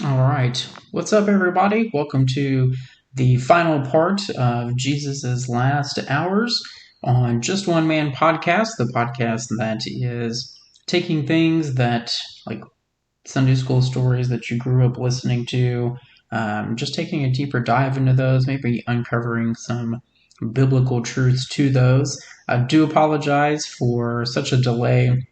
All right. What's up, everybody? Welcome to the final part of Jesus's last hours on Just One Man podcast, the podcast that is taking things that, like Sunday school stories that you grew up listening to, just taking a deeper dive into those, maybe uncovering some biblical truths to those. I do apologize for such a delay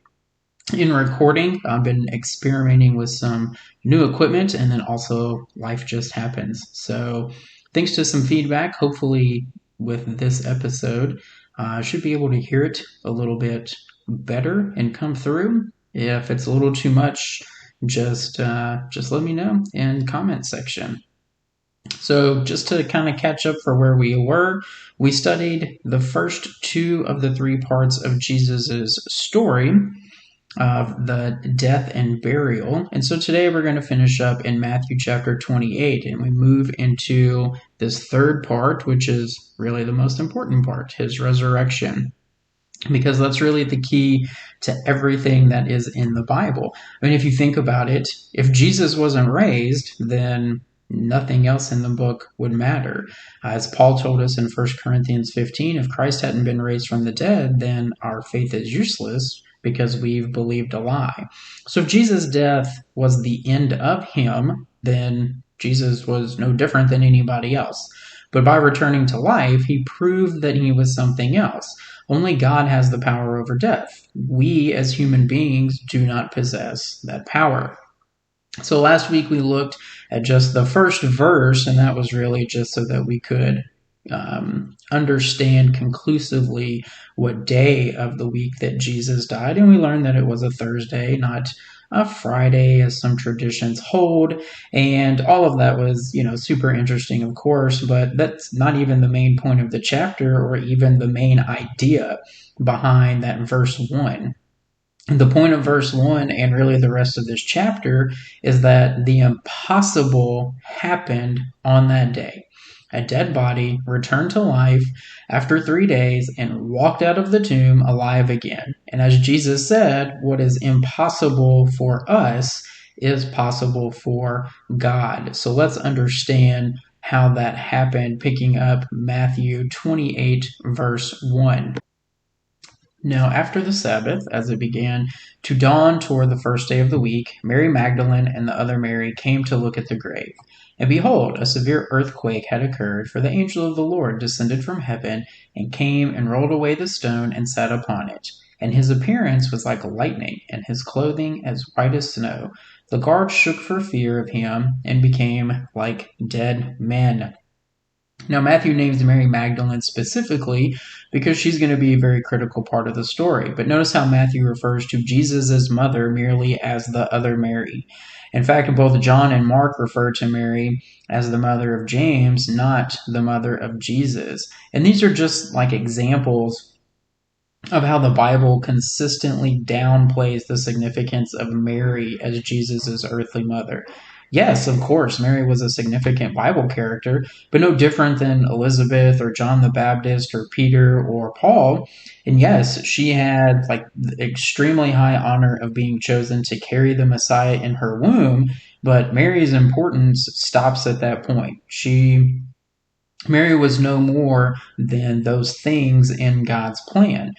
in recording. I've been experimenting with some new equipment, and then also life just happens. So, thanks to some feedback, hopefully, with this episode, I should be able to hear it a little bit better and come through. If it's a little too much, just let me know in comment section. So, just to kind of catch up for where we were, we studied the first two of the three parts of Jesus's story of the death and burial. And so today we're going to finish up in Matthew chapter 28, and we move into this third part, which is really the most important part, his resurrection. Because that's really the key to everything that is in the Bible. I mean, if you think about it, if Jesus wasn't raised, then nothing else in the book would matter. As Paul told us in 1 Corinthians 15, if Christ hadn't been raised from the dead, then our faith is useless because we've believed a lie. So if Jesus' death was the end of him, then Jesus was no different than anybody else. But by returning to life, he proved that he was something else. Only God has the power over death. We, as human beings, do not possess that power. So last week we looked at just the first verse, and that was really just so that we could understand conclusively what day of the week that Jesus died. And we learned that it was a Thursday, not a Friday, as some traditions hold. And all of that was, super interesting, of course, but that's not even the main point of the chapter or even the main idea behind that verse 1. The point of verse 1 and really the rest of this chapter is that the impossible happened on that day. A dead body returned to life after 3 days and walked out of the tomb alive again. And as Jesus said, what is impossible for us is possible for God. So let's understand how that happened, picking up Matthew 28, verse 1. Now, after the Sabbath, as it began to dawn toward the first day of the week, Mary Magdalene and the other Mary came to look at the grave. And behold, a severe earthquake had occurred, for the angel of the Lord descended from heaven, and came and rolled away the stone and sat upon it. And his appearance was like lightning, and his clothing as white as snow. The guards shook for fear of him, and became like dead men. Now, Matthew names Mary Magdalene specifically because she's going to be a very critical part of the story. But notice how Matthew refers to Jesus' mother merely as the other Mary. In fact, both John and Mark refer to Mary as the mother of James, not the mother of Jesus. And these are just like examples of how the Bible consistently downplays the significance of Mary as Jesus' earthly mother. Yes, of course, Mary was a significant Bible character, but no different than Elizabeth or John the Baptist or Peter or Paul. And yes, she had like the extremely high honor of being chosen to carry the Messiah in her womb, but Mary's importance stops at that point. Mary was no more than those things in God's plan.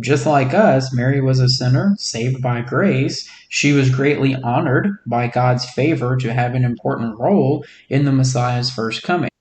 Just like us, Mary was a sinner saved by grace. She was greatly honored by God's favor to have an important role in the Messiah's first coming.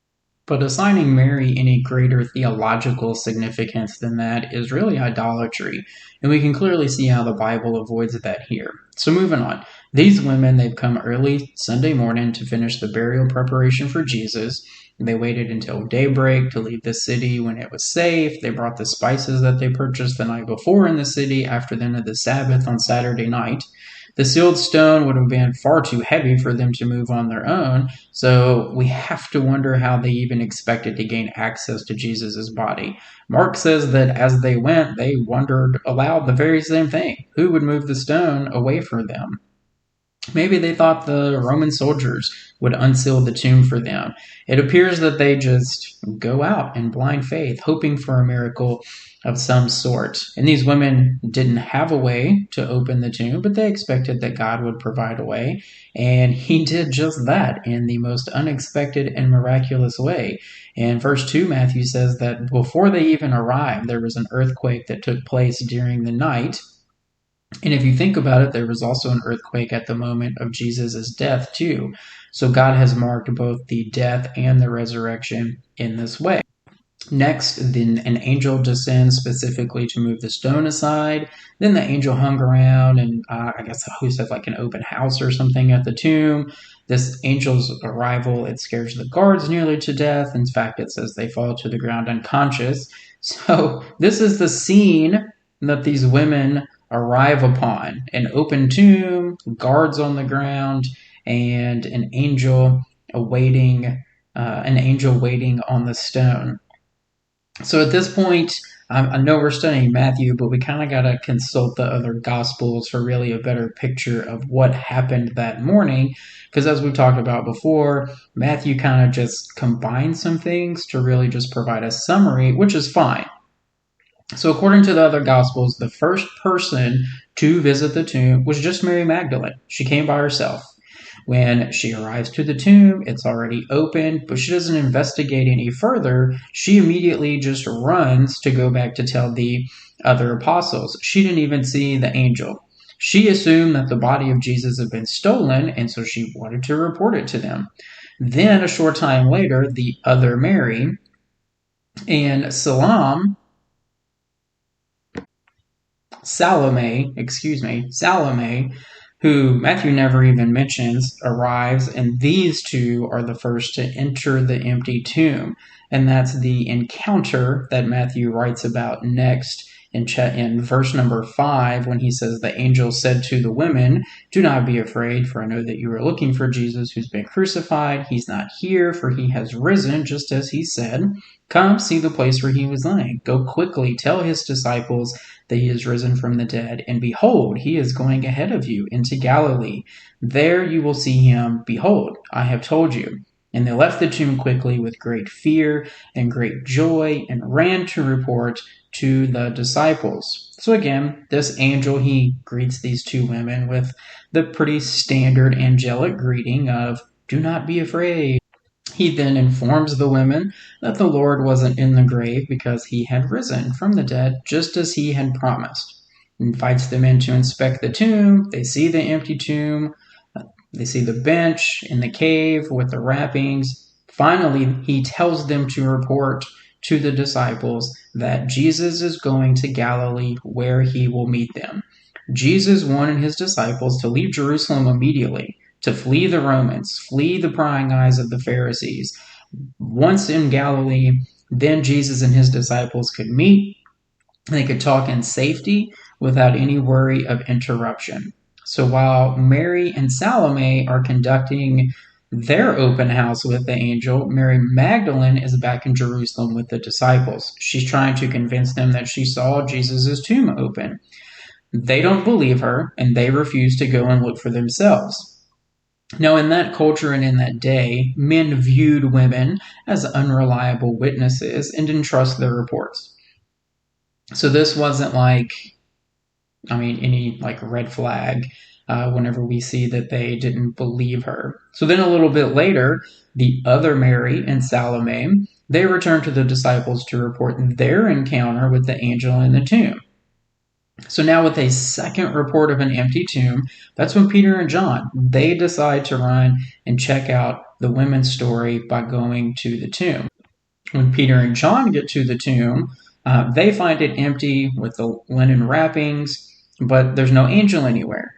But assigning Mary any greater theological significance than that is really idolatry, and we can clearly see how the Bible avoids that here. So moving on. These women, they've come early Sunday morning to finish the burial preparation for Jesus. They waited until daybreak to leave the city when it was safe. They brought the spices that they purchased the night before in the city after the end of the Sabbath on Saturday night. The sealed stone would have been far too heavy for them to move on their own, so we have to wonder how they even expected to gain access to Jesus' body. Mark says that as they went, they wondered aloud the very same thing. Who would move the stone away from them? Maybe they thought the Roman soldiers would unseal the tomb for them. It appears that they just go out in blind faith, hoping for a miracle of some sort. And these women didn't have a way to open the tomb, but they expected that God would provide a way. And he did just that in the most unexpected and miraculous way. In verse 2, Matthew says that before they even arrived, there was an earthquake that took place during the night. And if you think about it, there was also an earthquake at the moment of Jesus' death, too. So God has marked both the death and the resurrection in this way. Next, then an angel descends specifically to move the stone aside. Then the angel hung around, and I guess the host had like an open house or something at the tomb. This angel's arrival, it scares the guards nearly to death. In fact, it says they fall to the ground unconscious. So this is the scene that these women arrive upon: an open tomb, guards on the ground, and an angel waiting on the stone. So at this point, I know we're studying Matthew, but we kind of got to consult the other Gospels for really a better picture of what happened that morning. Because as we talked about before, Matthew kind of just combines some things to really just provide a summary, which is fine. So according to the other Gospels, the first person to visit the tomb was just Mary Magdalene. She came by herself. When she arrives to the tomb, it's already open, but she doesn't investigate any further. She immediately just runs to go back to tell the other apostles. She didn't even see the angel. She assumed that the body of Jesus had been stolen, and so she wanted to report it to them. Then, a short time later, the other Mary and Salome, who Matthew never even mentions, arrives, and these two are the first to enter the empty tomb. And that's the encounter that Matthew writes about next in verse number 5, when he says, "The angel said to the women, 'Do not be afraid, for I know that you are looking for Jesus who's been crucified. He's not here, for he has risen, just as he said. Come, see the place where he was lying. Go quickly, tell his disciples that he is risen from the dead. And behold, he is going ahead of you into Galilee. There you will see him. Behold, I have told you.' And they left the tomb quickly with great fear and great joy and ran to report to the disciples." So again, this angel, he greets these two women with the pretty standard angelic greeting of, "Do not be afraid." He then informs the women that the Lord wasn't in the grave because he had risen from the dead, just as he had promised. He invites them in to inspect the tomb. They see the empty tomb. They see the bench in the cave with the wrappings. Finally, he tells them to report to the disciples that Jesus is going to Galilee, where he will meet them. Jesus wanted his disciples to leave Jerusalem immediately, to flee the Romans, flee the prying eyes of the Pharisees. Once in Galilee, then Jesus and his disciples could meet. They could talk in safety without any worry of interruption. So while Mary and Salome are conducting their open house with the angel, Mary Magdalene is back in Jerusalem with the disciples. She's trying to convince them that she saw Jesus' tomb open. They don't believe her, and they refuse to go and look for themselves. Now, in that culture and in that day, men viewed women as unreliable witnesses and didn't trust their reports. So this wasn't any red flag whenever we see that they didn't believe her. So then a little bit later, the other Mary and Salome, they return to the disciples to report their encounter with the angel in the tomb. So now with a second report of an empty tomb, that's when Peter and John, they decide to run and check out the women's story by going to the tomb. When Peter and John get to the tomb, they find it empty with the linen wrappings, but there's no angel anywhere.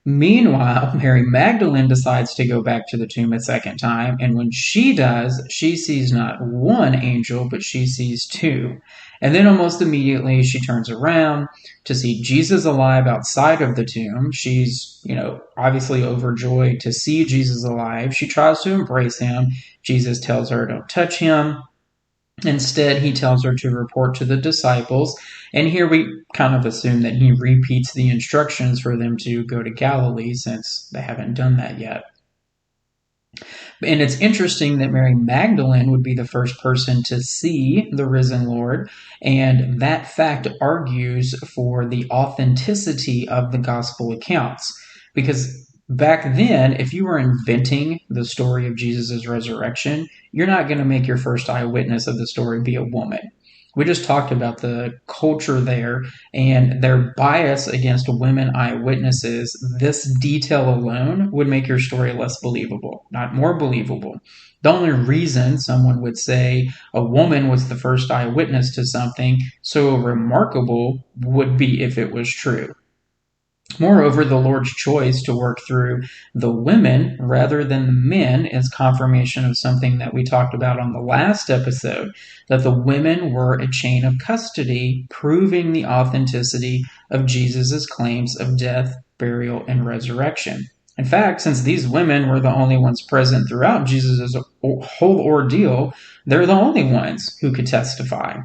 Meanwhile, Mary Magdalene decides to go back to the tomb a second time, and when she does, she sees not one angel, but she sees two. And then almost immediately, she turns around to see Jesus alive outside of the tomb. She's, obviously overjoyed to see Jesus alive. She tries to embrace him. Jesus tells her, "Don't touch him." Instead, he tells her to report to the disciples. And here we kind of assume that he repeats the instructions for them to go to Galilee, since they haven't done that yet. And it's interesting that Mary Magdalene would be the first person to see the risen Lord, and that fact argues for the authenticity of the gospel accounts. Because back then, if you were inventing the story of Jesus' resurrection, you're not going to make your first eyewitness of the story be a woman. We just talked about the culture there and their bias against women eyewitnesses. This detail alone would make your story less believable, not more believable. The only reason someone would say a woman was the first eyewitness to something so remarkable would be if it was true. Moreover, the Lord's choice to work through the women rather than the men is confirmation of something that we talked about on the last episode, that the women were a chain of custody, proving the authenticity of Jesus' claims of death, burial, and resurrection. In fact, since these women were the only ones present throughout Jesus' whole ordeal, they're the only ones who could testify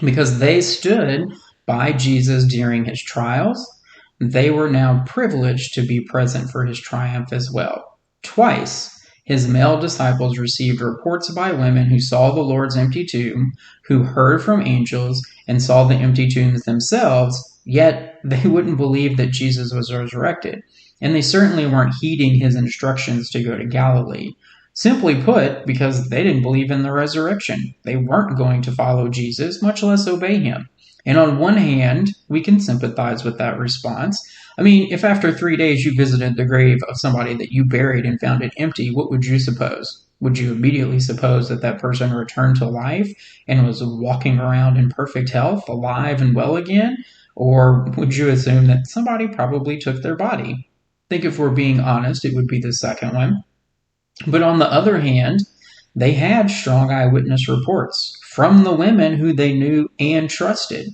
because they stood by Jesus during his trials. They were now privileged to be present for his triumph as well. Twice, his male disciples received reports by women who saw the Lord's empty tomb, who heard from angels, and saw the empty tombs themselves, yet they wouldn't believe that Jesus was resurrected. And they certainly weren't heeding his instructions to go to Galilee. Simply put, because they didn't believe in the resurrection. They weren't going to follow Jesus, much less obey him. And on one hand, we can sympathize with that response. I mean, if after 3 days you visited the grave of somebody that you buried and found it empty, what would you suppose? Would you immediately suppose that that person returned to life and was walking around in perfect health, alive and well again? Or would you assume that somebody probably took their body? I think if we're being honest, it would be the second one. But on the other hand, they had strong eyewitness reports from the women who they knew and trusted.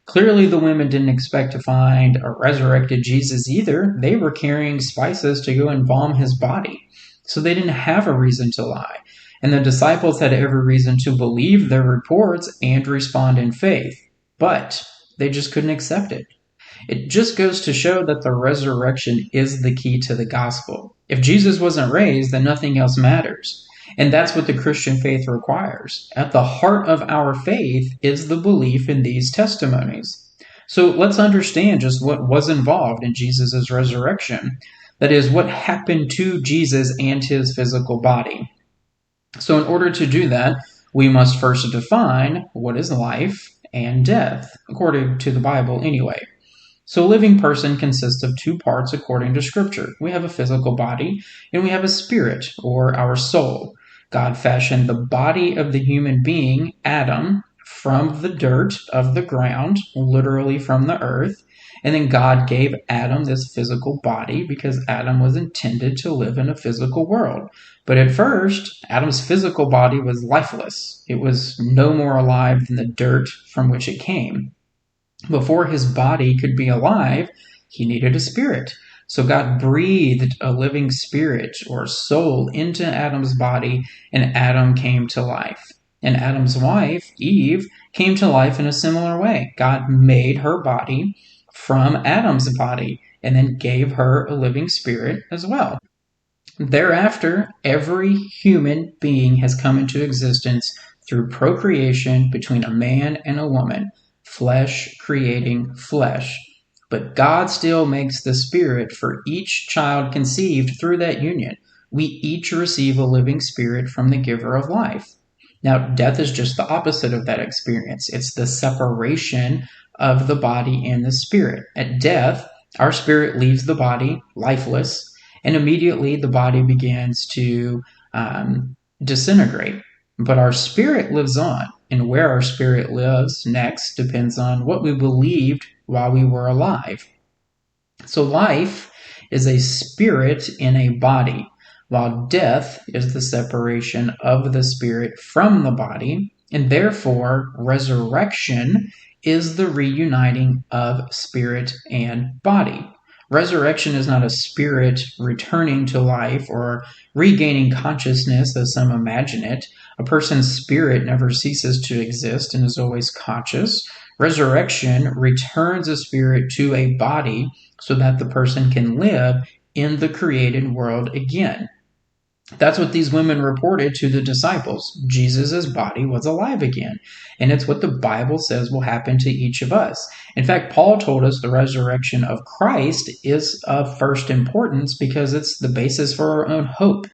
Clearly, the women didn't expect to find a resurrected Jesus either. They were carrying spices to go embalm his body. So they didn't have a reason to lie. And the disciples had every reason to believe their reports and respond in faith. But they just couldn't accept it. It just goes to show that the resurrection is the key to the gospel. If Jesus wasn't raised, then nothing else matters. And that's what the Christian faith requires. At the heart of our faith is the belief in these testimonies. So let's understand just what was involved in Jesus' resurrection. That is, what happened to Jesus and his physical body. So in order to do that, we must first define what is life and death, according to the Bible anyway. So a living person consists of two parts according to Scripture. We have a physical body, and we have a spirit, or our soul. God fashioned the body of the human being, Adam, from the dirt of the ground, literally from the earth. And then God gave Adam this physical body because Adam was intended to live in a physical world. But at first, Adam's physical body was lifeless. It was no more alive than the dirt from which it came. Before his body could be alive, he needed a spirit. So God breathed a living spirit or soul into Adam's body, and Adam came to life. And Adam's wife, Eve, came to life in a similar way. God made her body from Adam's body and then gave her a living spirit as well. Thereafter, every human being has come into existence through procreation between a man and a woman. Flesh creating flesh. But God still makes the spirit for each child conceived through that union. We each receive a living spirit from the giver of life. Now, death is just the opposite of that experience. It's the separation of the body and the spirit. At death, our spirit leaves the body lifeless, and immediately the body begins to disintegrate. But our spirit lives on. And where our spirit lives next depends on what we believed while we were alive. So life is a spirit in a body, while death is the separation of the spirit from the body, and therefore resurrection is the reuniting of spirit and body. Resurrection is not a spirit returning to life or regaining consciousness as some imagine it. A person's spirit never ceases to exist and is always conscious. Resurrection returns a spirit to a body so that the person can live in the created world again. That's what these women reported to the disciples. Jesus' body was alive again. And it's what the Bible says will happen to each of us. In fact, Paul told us the resurrection of Christ is of first importance because it's the basis for our own hope.